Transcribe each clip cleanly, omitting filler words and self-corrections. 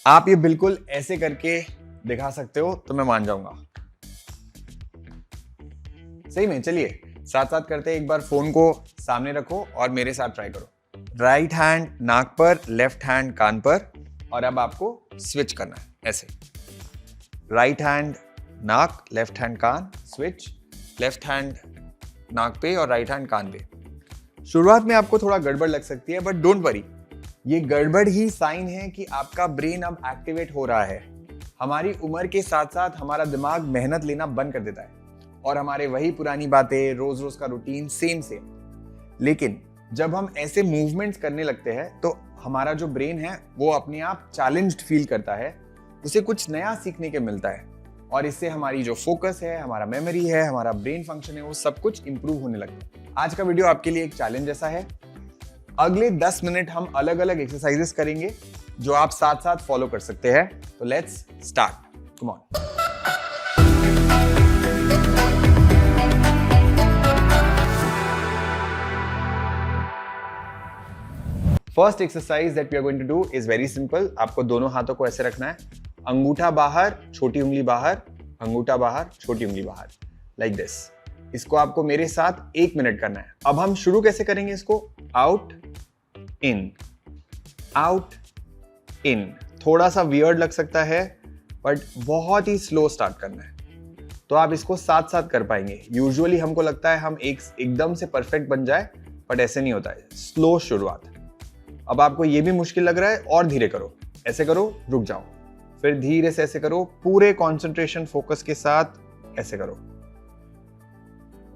आप ये बिल्कुल ऐसे करके दिखा सकते हो तो मैं मान जाऊंगा। सही में, चलिए साथ साथ करते हैं। एक बार फोन को सामने रखो और मेरे साथ ट्राई करो। राइट हैंड नाक पर, लेफ्ट हैंड कान पर, और अब आपको स्विच करना है ऐसे। राइट हैंड नाक, लेफ्ट हैंड कान, स्विच। लेफ्ट हैंड नाक पे और राइट हैंड कान पे। शुरुआत में आपको थोड़ा गड़बड़ लग सकती है, बट डोंट वरी, ये गड़बड़ ही साइन है कि आपका ब्रेन अब एक्टिवेट हो रहा है। हमारी उम्र के साथ साथ हमारा दिमाग मेहनत लेना बंद कर देता है और हमारे वही पुरानी बातें, रोज रोज का रूटीन सेम सेम। लेकिन जब हम ऐसे मूवमेंट्स करने लगते हैं तो हमारा जो ब्रेन है वो अपने आप चैलेंज्ड फील करता है, उसे कुछ नया सीखने के मिलता है और इससे हमारी जो फोकस है, हमारा मेमोरी है, हमारा ब्रेन फंक्शन है, वो सब कुछ इंप्रूव होने लगता है। आज का वीडियो आपके लिए एक चैलेंज जैसा है। अगले 10 मिनट हम अलग अलग एक्सरसाइजेस करेंगे जो आप साथ साथ फॉलो कर सकते हैं। तो let's start, come on. First exercise that we are going to do is very simple. आपको दोनों हाथों को ऐसे रखना है, अंगूठा बाहर, छोटी उंगली बाहर, अंगूठा बाहर, छोटी उंगली बाहर, लाइक दिस। इसको आपको मेरे साथ 1 मिनट करना है। अब हम शुरू कैसे करेंगे इसको? Out in, out in. थोड़ा सा वियर्ड लग सकता है बट बहुत ही स्लो स्टार्ट करना है, तो आप इसको साथ साथ कर पाएंगे। यूजुअली हमको लगता है हम एकदम से परफेक्ट बन जाए, बट ऐसे नहीं होता है। स्लो शुरुआत। अब आपको ये भी मुश्किल लग रहा है, और धीरे करो। ऐसे करो, रुक जाओ, फिर धीरे से ऐसे करो, पूरे कंसंट्रेशन फोकस के साथ ऐसे करो।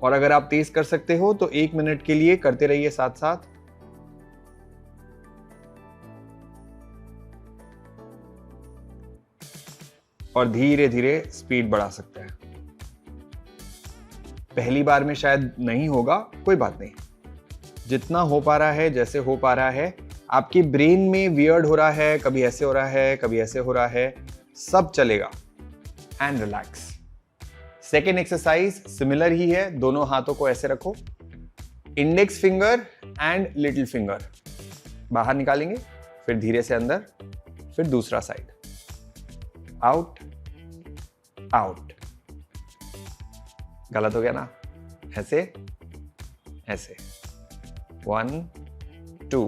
और अगर आप तेज कर सकते हो तो 1 मिनट के लिए करते रहिए साथ साथ। और धीरे धीरे स्पीड बढ़ा सकते हैं। पहली बार में शायद नहीं होगा, कोई बात नहीं। जितना हो पा रहा है, जैसे हो पा रहा है। आपकी ब्रेन में वियर्ड हो रहा है, कभी ऐसे हो रहा है, कभी ऐसे हो रहा है, सब चलेगा। And relax. Second exercise similar ही है। दोनों हाथों को ऐसे रखो, index finger and little finger बाहर निकालेंगे, फिर धीरे से अंदर, फिर दूसरा साइड, आउट आउट। गलत हो गया ना? ऐसे ऐसे, 1 2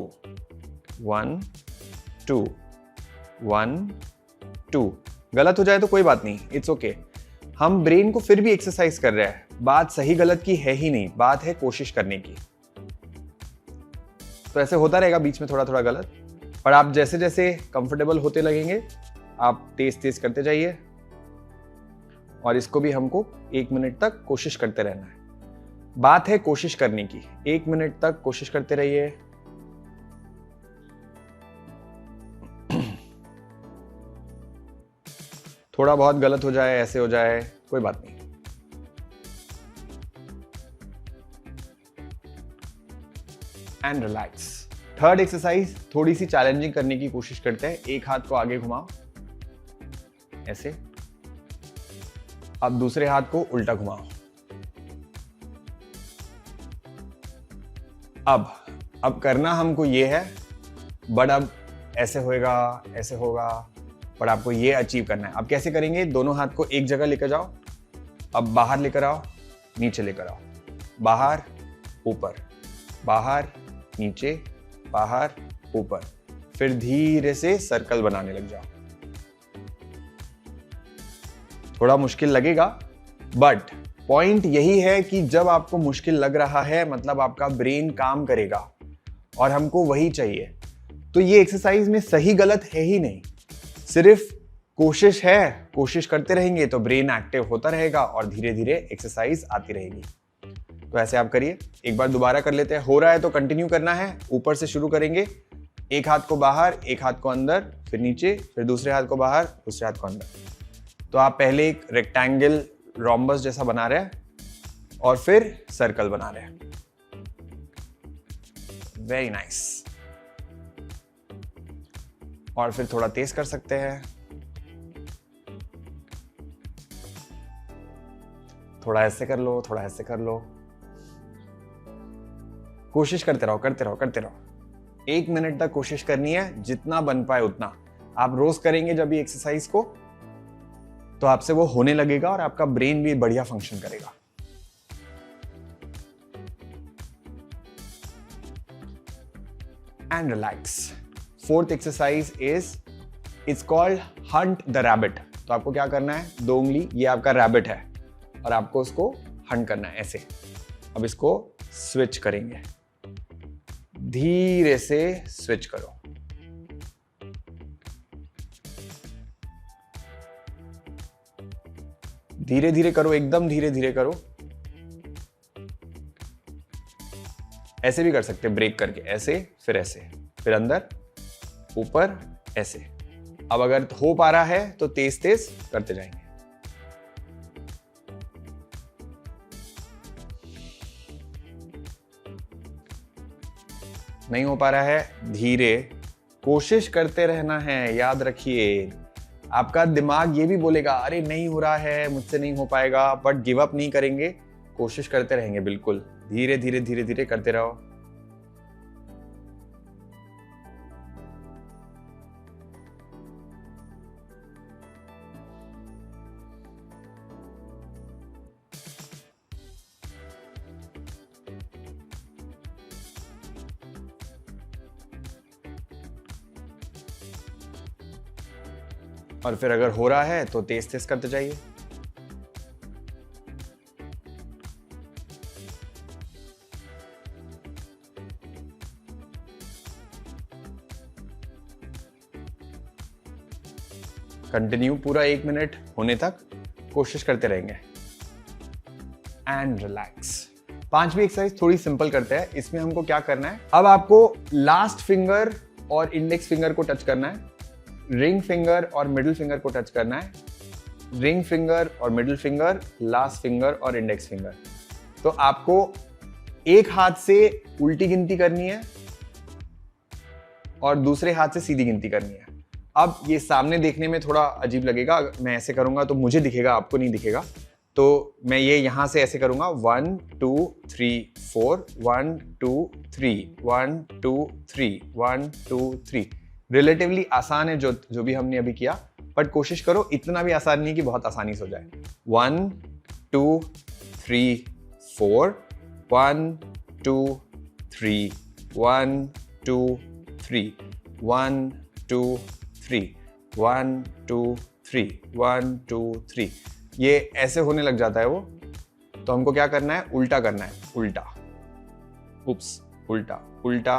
1 2 1 2। गलत हो जाए तो कोई बात नहीं, इट्स ओके। हम ब्रेन को फिर भी एक्सरसाइज कर रहे हैं। बात सही गलत की है ही नहीं, बात है कोशिश करने की। तो ऐसे होता रहेगा बीच में थोड़ा थोड़ा गलत, पर आप जैसे जैसे कंफर्टेबल होते लगेंगे आप तेज तेज करते जाइए। और इसको भी हमको 1 मिनट तक कोशिश करते रहना है। बात है कोशिश करने की। 1 मिनट तक कोशिश करते रहिए। थोड़ा बहुत गलत हो जाए, ऐसे हो जाए, कोई बात नहीं। And relax. थर्ड एक्सरसाइज थोड़ी सी चैलेंजिंग करने की कोशिश करते हैं। एक हाथ को आगे घुमाओ ऐसे, अब दूसरे हाथ को उल्टा घुमाओ। अब करना हमको ये है, बट अब ऐसे होएगा, ऐसे होगा, पर आपको ये अचीव करना है। अब कैसे करेंगे? दोनों हाथ को एक जगह लेकर जाओ, अब बाहर लेकर आओ, नीचे लेकर आओ, बाहर ऊपर, बाहर नीचे, बाहर ऊपर, फिर धीरे से सर्कल बनाने लग जाओ। थोड़ा मुश्किल लगेगा, बट पॉइंट यही है कि जब आपको मुश्किल लग रहा है मतलब आपका ब्रेन काम करेगा और हमको वही चाहिए। तो ये एक्सरसाइज में सही गलत है ही नहीं, सिर्फ कोशिश है। कोशिश करते रहेंगे तो ब्रेन एक्टिव होता रहेगा और धीरे धीरे एक्सरसाइज आती रहेगी। तो ऐसे आप करिए। एक बार दोबारा कर लेते हैं। हो रहा है तो कंटिन्यू करना है। ऊपर से शुरू करेंगे। एक हाथ को बाहर, एक हाथ को अंदर, फिर नीचे, फिर दूसरे हाथ को बाहर, दूसरे हाथ को अंदर। तो आप पहले एक रेक्टेंगल रोम्बस जैसा बना रहे हैं और फिर सर्कल बना रहे हैं। Very nice. और फिर थोड़ा तेज कर सकते हैं, थोड़ा ऐसे कर लो, थोड़ा ऐसे कर लो। कोशिश करते रहो, करते रहो, करते रहो। 1 मिनट तक कोशिश करनी है, जितना बन पाए उतना। आप रोज करेंगे जब ये एक्सरसाइज को, तो आपसे वो होने लगेगा और आपका ब्रेन भी बढ़िया फंक्शन करेगा। And relax. Fourth exercise is, it's called Hunt the rabbit. तो आपको क्या करना है, 2 उंगली, ये आपका रैबिट है और आपको उसको हंट करना है ऐसे। अब इसको स्विच करेंगे, धीरे से स्विच करो। धीरे धीरे करो, एकदम धीरे धीरे करो। ऐसे भी कर सकते हैं, ब्रेक करके, ऐसे फिर ऐसे, फिर अंदर ऊपर ऐसे। अब अगर हो पा रहा है तो तेज तेज करते जाएंगे। नहीं हो पा रहा है, धीरे कोशिश करते रहना है। याद रखिए, आपका दिमाग ये भी बोलेगा अरे नहीं हो रहा है, मुझसे नहीं हो पाएगा, बट गिव अप नहीं करेंगे, कोशिश करते रहेंगे। बिल्कुल धीरे धीरे धीरे धीरे करते रहो। और फिर अगर हो रहा है तो तेज तेज करते जाइए। कंटिन्यू पूरा 1 मिनट होने तक कोशिश करते रहेंगे। And relax. 5वीं एक्सरसाइज थोड़ी सिंपल करते हैं। इसमें हमको क्या करना है, अब आपको लास्ट फिंगर और इंडेक्स फिंगर को टच करना है, रिंग फिंगर और मिडिल फिंगर को टच करना है, रिंग फिंगर और मिडिल फिंगर, लास्ट फिंगर और इंडेक्स फिंगर। तो आपको एक हाथ से उल्टी गिनती करनी है और दूसरे हाथ से सीधी गिनती करनी है। अब ये सामने देखने में थोड़ा अजीब लगेगा, मैं ऐसे करूंगा तो मुझे दिखेगा, आपको नहीं दिखेगा। तो मैं ये यहां से ऐसे करूंगा, 1 2 3 4, 1 2 3, 1 2 3, 1 2 3। रिलेटिवली आसान है जो भी हमने अभी किया, बट कोशिश करो इतना भी आसान नहीं कि बहुत आसानी से हो जाए। 1 2 3 4, 1 2 3, 1 2 3, 1 2 3, 1 2 3, 1 2 3। ये ऐसे होने लग जाता है वो। तो हमको क्या करना है, उल्टा करना है, उल्टा, उप्स, उल्टा उल्टा।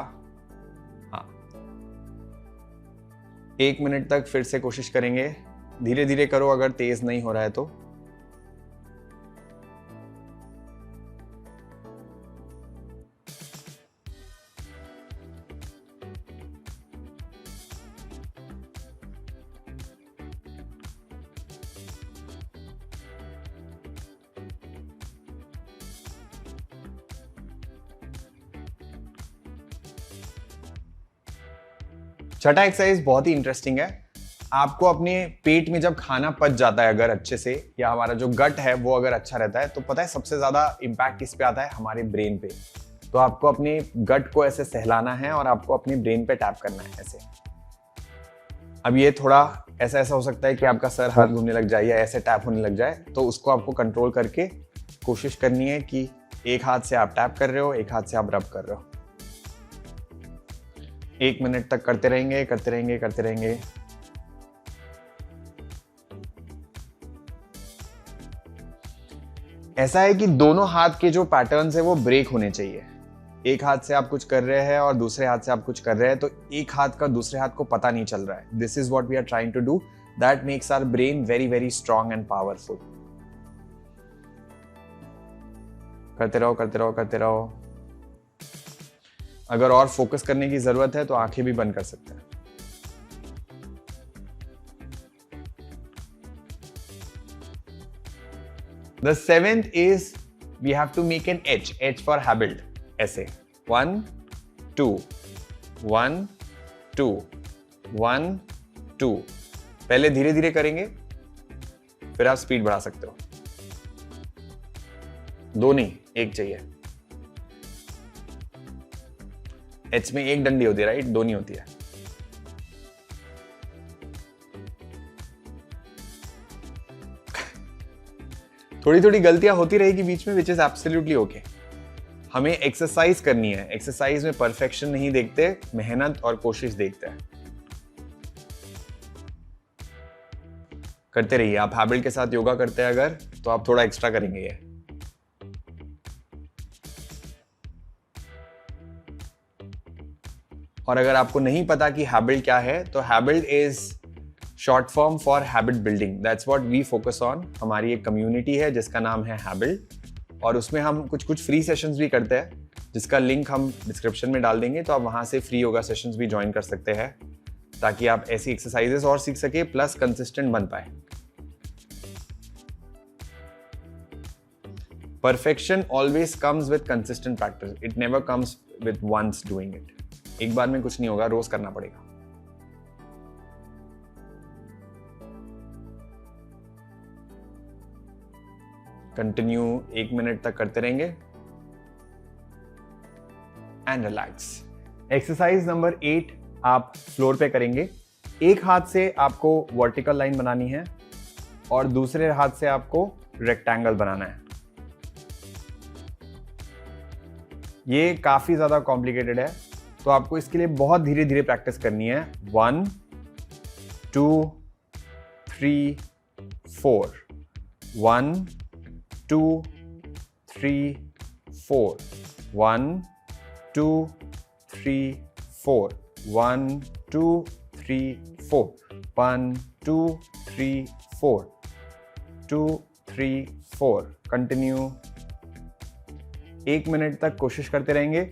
हाँ, 1 मिनट तक फिर से कोशिश करेंगे। धीरे धीरे करो अगर तेज नहीं हो रहा है तो। छठा एक्सरसाइज बहुत ही इंटरेस्टिंग है। आपको अपने पेट में जब खाना पच जाता है अगर अच्छे से, या हमारा जो गट है वो अगर अच्छा रहता है, तो पता है सबसे ज्यादा इंपैक्ट किस पे आता है, हमारे ब्रेन पे। तो आपको अपने गट को ऐसे सहलाना है और आपको अपने ब्रेन पे टैप करना है ऐसे। अब ये थोड़ा ऐसा ऐसा हो सकता है कि आपका सर हाथ घूमने लग जाए या ऐसे टैप होने लग जाए, तो उसको आपको कंट्रोल करके कोशिश करनी है कि एक हाथ से आप टैप कर रहे हो, एक हाथ से आप रब कर रहे हो। 1 मिनट तक करते रहेंगे करते रहेंगे करते रहेंगे। ऐसा है कि दोनों हाथ के जो पैटर्न्स है वो ब्रेक होने चाहिए। एक हाथ से आप कुछ कर रहे हैं और दूसरे हाथ से आप कुछ कर रहे हैं, तो एक हाथ का दूसरे हाथ को पता नहीं चल रहा है। This is what we are trying to do, that makes our brain very very strong and powerful. करते रहो करते रहो करते रहो। अगर और फोकस करने की जरूरत है तो आंखें भी बंद कर सकते हैं। The 7th is we have to make an H for habit. ऐसे 1 2 1 2 1 2। पहले धीरे धीरे करेंगे, फिर आप स्पीड बढ़ा सकते हो। 2 नहीं, 1 चाहिए। H में 1 डंडी होती है, राइट, 2 नहीं होती है। थोड़ी थोड़ी गलतियां होती रहेगी बीच में, विच इज एब्सोल्युटली ओके। हमें एक्सरसाइज करनी है, एक्सरसाइज में परफेक्शन नहीं देखते, मेहनत और कोशिश देखते हैं। करते रहिए। आप हैबिट के साथ योगा करते हैं अगर, तो आप थोड़ा एक्स्ट्रा करेंगे ये। और अगर आपको नहीं पता कि हैबिट क्या है, तो habit is short form for habit building. That's what we focus on. हमारी एक कम्युनिटी है जिसका नाम है हैबिट, और उसमें हम कुछ कुछ फ्री सेशंस भी करते हैं, जिसका लिंक हम डिस्क्रिप्शन में डाल देंगे। तो आप वहां से फ्री योगा सेशंस भी ज्वाइन कर सकते हैं, ताकि आप ऐसी एक्सरसाइजेस और सीख सके, प्लस कंसिस्टेंट बन पाए। Perfection always comes with consistent practice, it never comes with once doing it. एक बार में कुछ नहीं होगा, रोज करना पड़ेगा। कंटिन्यू 1 मिनट तक करते रहेंगे एंड रिलैक्स। एक्सरसाइज नंबर 8 आप फ्लोर पे करेंगे। एक हाथ से आपको वर्टिकल लाइन बनानी है और दूसरे हाथ से आपको रेक्टेंगल बनाना है। ये काफी ज्यादा कॉम्प्लिकेटेड है, तो आपको इसके लिए बहुत धीरे धीरे प्रैक्टिस करनी है। 1 2 3 4, 1 2 3 4, 1 2 3 4, 1 2 3 4, 1 2 3 4, 2 3 4। कंटिन्यू 1 मिनट तक कोशिश करते रहेंगे।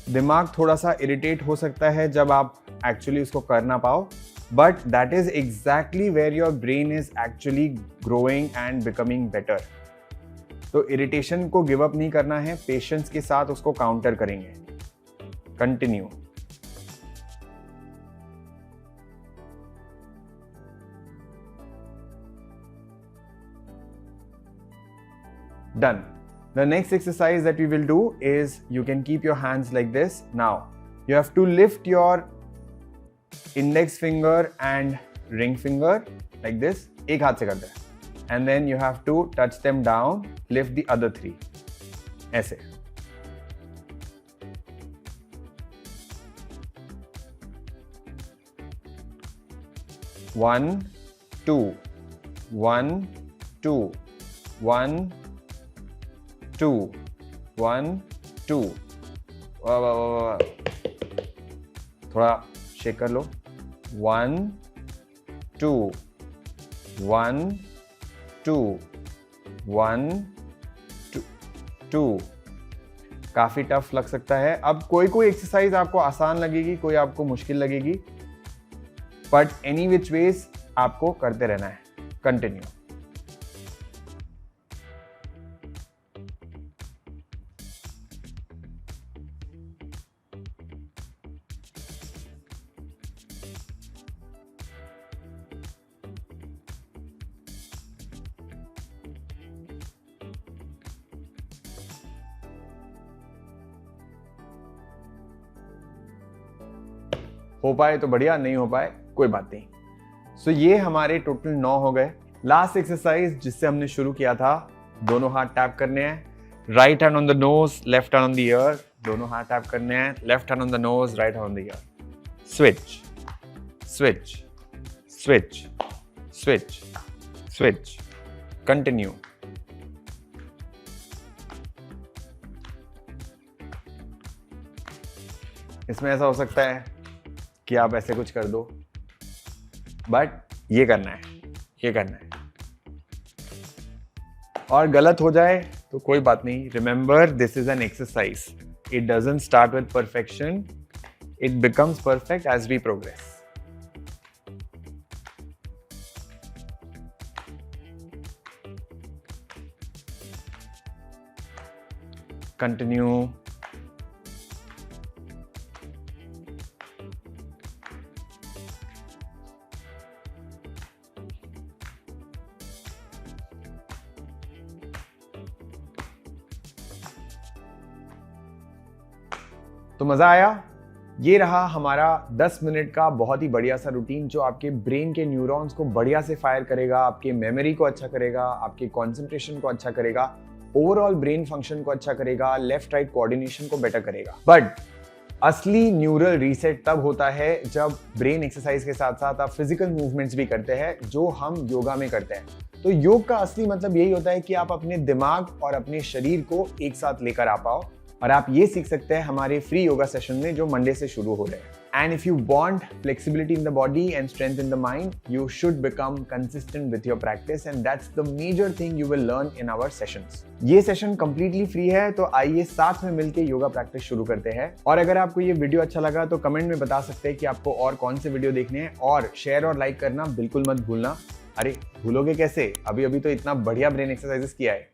दिमाग थोड़ा सा इरिटेट हो सकता है जब आप एक्चुअली उसको कर ना पाओ, but that is exactly where your brain is actually growing and becoming better. तो इरिटेशन को गिव अप नहीं करना है, पेशेंस के साथ उसको काउंटर करेंगे। Continue. Done. The next exercise that we will do is you can keep your hands like this. Now, you have to lift your index finger and ring finger like this. एक हाथ से करते हैं. And then you have to touch them down, lift the other 3. ऐसे. One, two, 1 2 1 2 1 2। वाह, थोड़ा shake कर लो। 1 2 1 2 1 2। काफी टफ लग सकता है। अब कोई एक्सरसाइज आपको आसान लगेगी, कोई आपको मुश्किल लगेगी, बट एनी विच वेज आपको करते रहना है। कंटिन्यू। हो पाए तो बढ़िया, नहीं हो पाए कोई बात नहीं। सो ये हमारे टोटल 9 हो गए। लास्ट एक्सरसाइज जिससे हमने शुरू किया था, दोनों हाथ टैप करने हैं। Right hand on the nose, left hand on the year. दोनों हाथ टैप करने हैं। Left hand on the nose, right hand on the year. Switch switch switch switch switch. Continue. इसमें ऐसा हो सकता है कि आप ऐसे कुछ कर दो, बट ये करना है, ये करना है। और गलत हो जाए तो कोई बात नहीं। Remember, this is an exercise. It doesn't start with perfection, it becomes perfect as we progress. Continue. तो मजा आया? ये रहा हमारा 10 मिनट का बहुत ही बढ़िया सा रूटीन जो आपके ब्रेन के न्यूरॉन्स को बढ़िया से फायर करेगा, आपके मेमोरी को अच्छा करेगा, आपके कंसंट्रेशन को अच्छा करेगा, ओवरऑल ब्रेन फंक्शन को अच्छा करेगा, लेफ्ट राइट कोऑर्डिनेशन को बेटर करेगा। बट असली न्यूरल रीसेट तब होता है जब ब्रेन एक्सरसाइज के साथ साथ आप फिजिकल मूवमेंट्स भी करते हैं, जो हम योगा में करते हैं। तो योग का असली मतलब यही होता है कि आप अपने दिमाग और अपने शरीर को एक साथ लेकर आ पाओ, और आप ये सीख सकते हैं हमारे फ्री योगा सेशन में जो मंडे से शुरू हो रहे हैं। And if you want flexibility in the body and strength in the mind, you should become consistent with your practice, and that's the major thing you will learn in our sessions. ये session completely free है, तो आइए साथ में मिलकर yoga practice शुरू करते हैं। और अगर आपको ये वीडियो अच्छा लगा तो कमेंट में बता सकते हैं कि आपको और कौन से वीडियो देखने हैं, और शेयर और लाइक करना बिल्कुल मत भूलना। अरे भूलोगे कैसे, अभी अभी तो इतना बढ़िया ब्रेन एक्सरसाइजेस किया है।